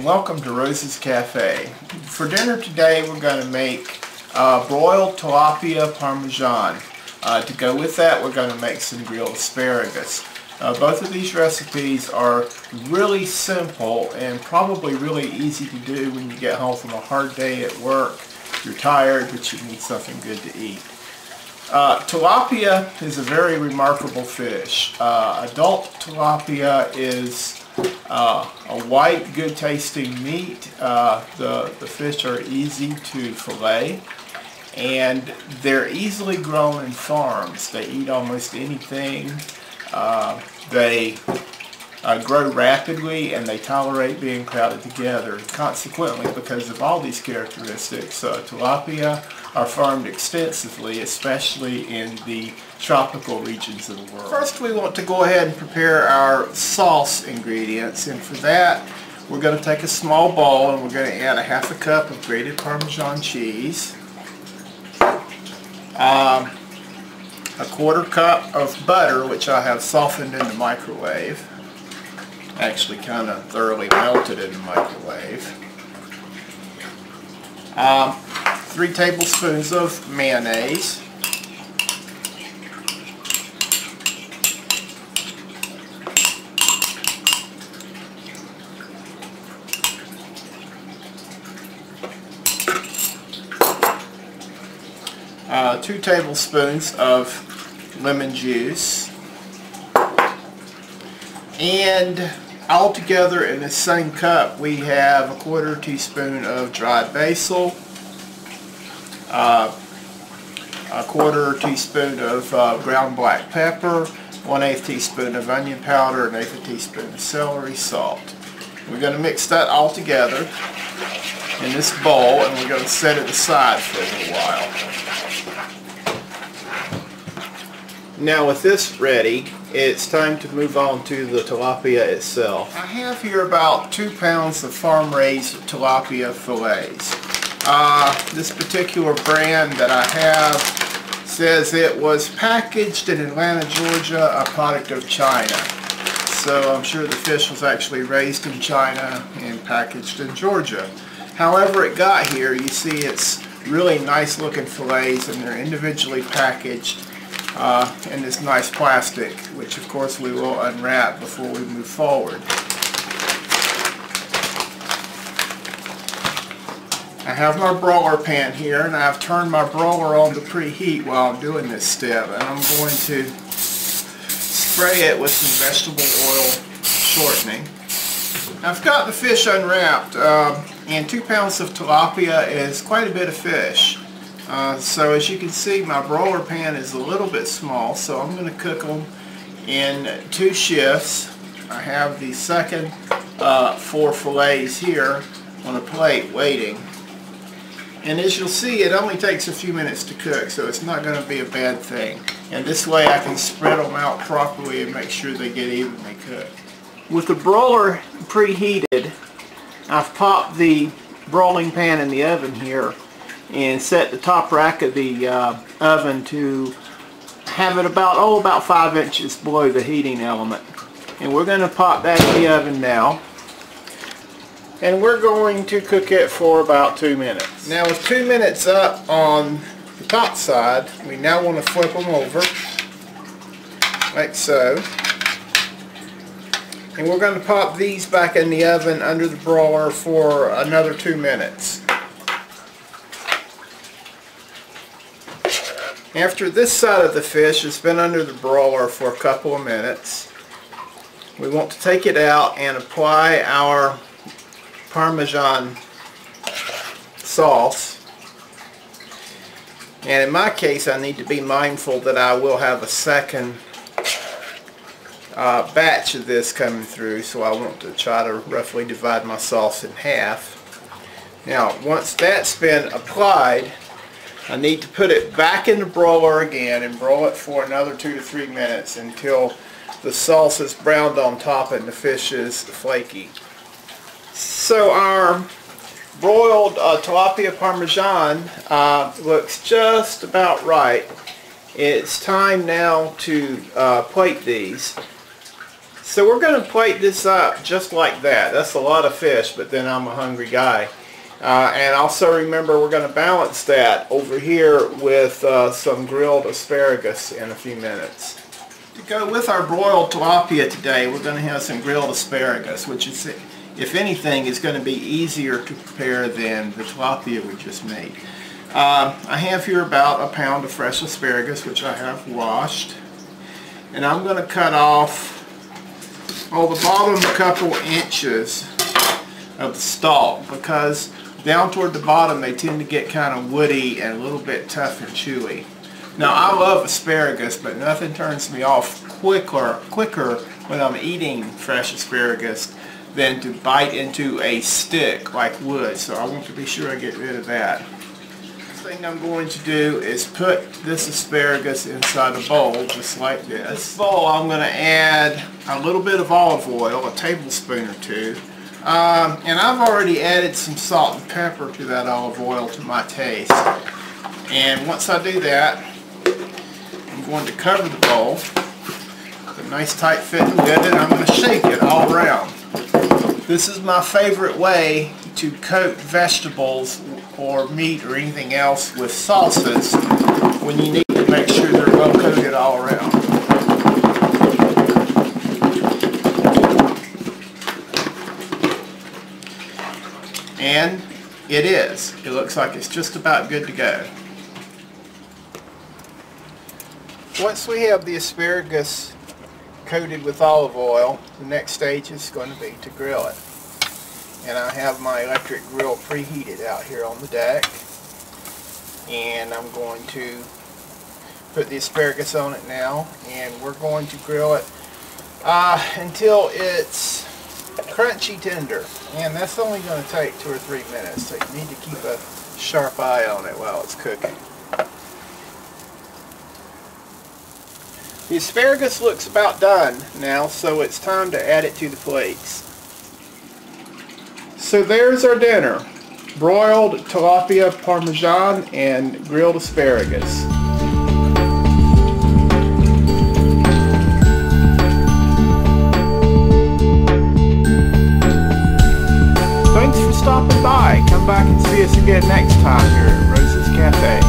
welcome to Rose's Cafe. For dinner today we're going to make broiled tilapia parmesan. To go with that we're going to make some grilled asparagus. Both of these recipes are really simple and probably really easy to do when you get home from a hard day at work. You're tired but you need something good to eat. Tilapia is a very remarkable fish. Adult tilapia is a white, good tasting meat. The fish are easy to fillet and they're easily grown in farms. They eat almost anything. They grow rapidly and they tolerate being crowded together. Consequently, because of all these characteristics, tilapia are farmed extensively, especially in the tropical regions of the world. First we want to go ahead and prepare our sauce ingredients, and for that we're going to take a small bowl and we're going to add a half a cup of grated Parmesan cheese, a quarter cup of butter, which I have softened in the microwave, actually kind of thoroughly melted in the microwave, 3 tablespoons of mayonnaise, two tablespoons of lemon juice, and all together in the same cup we have a quarter teaspoon of dried basil, a quarter teaspoon of ground black pepper, 1/8 teaspoon of onion powder, and 1/8 teaspoon of celery salt. We're going to mix that all together in this bowl and we're going to set it aside for a little while. Now with this ready, it's time to move on to the tilapia itself. I have here about 2 pounds of farm-raised tilapia fillets. This particular brand that I have says it was packaged in Atlanta, Georgia, a product of China. So I'm sure the fish was actually raised in China and packaged in Georgia. However it got here, you see it's really nice looking fillets and they're individually packaged in this nice plastic, which of course we will unwrap before we move forward. I have my broiler pan here and I've turned my broiler on to preheat while I'm doing this step, and I'm going to spray it with some vegetable oil shortening. I've got the fish unwrapped, and 2 pounds of tilapia is quite a bit of fish. So as you can see, my broiler pan is a little bit small, so I'm going to cook them in 2 shifts. I have the second 4 fillets here on a plate waiting. And as you'll see, it only takes a few minutes to cook, so it's not going to be a bad thing. And this way I can spread them out properly and make sure they get evenly cooked. With the broiler preheated, I've popped the broiling pan in the oven here and set the top rack of the oven to have it about 5 inches below the heating element. And we're going to pop that in the oven now. And we're going to cook it for about 2 minutes. Now with 2 minutes up on the top side, we now want to flip them over, like so. And we're going to pop these back in the oven under the broiler for another 2 minutes. After this side of the fish has been under the broiler for a couple of minutes, we want to take it out and apply our Parmesan sauce. And in my case, I need to be mindful that I will have a second batch of this coming through, so I want to try to roughly divide my sauce in half. Now once that's been applied, I need to put it back in the broiler again and broil it for another 2 to 3 minutes until the sauce is browned on top and the fish is flaky. So our broiled tilapia parmesan looks just about right. It's time now to plate these. So we're going to plate this up just like that. That's a lot of fish, but then I'm a hungry guy. And also remember, we're going to balance that over here with some grilled asparagus in a few minutes. To go with our broiled tilapia today, we're going to have some grilled asparagus, which is, if anything, is going to be easier to prepare than the tilapia we just made. I have here about a pound of fresh asparagus, which I have washed. And I'm going to cut off the bottom couple inches of the stalk, because down toward the bottom they tend to get kind of woody and a little bit tough and chewy. Now I love asparagus, but nothing turns me off quicker when I'm eating fresh asparagus than to bite into a stick like wood, so I want to be sure I get rid of that. The thing I'm going to do is put this asparagus inside a bowl just like this. This bowl I'm going to add a little bit of olive oil, a tablespoon or two, and I've already added some salt and pepper to that olive oil to my taste. And once I do that, I'm going to cover the bowl with a nice tight fitting lid, and I'm going to shake it all around. This is my favorite way to coat vegetables or meat or anything else with sauces when you need to make sure they're well coated all around. And it is. It looks like it's just about good to go. Once we have the asparagus coated with olive oil, the next stage is going to be to grill it. And I have my electric grill preheated out here on the deck, and I'm going to put the asparagus on it now, and we're going to grill it until it's crunchy tender, and that's only going to take 2 or 3 minutes, so you need to keep a sharp eye on it while it's cooking. The asparagus looks about done now, so it's time to add it to the plates. So there's our dinner: broiled tilapia parmesan and grilled asparagus. Thanks for stopping by. Come back and see us again next time here at Rose's Cafe.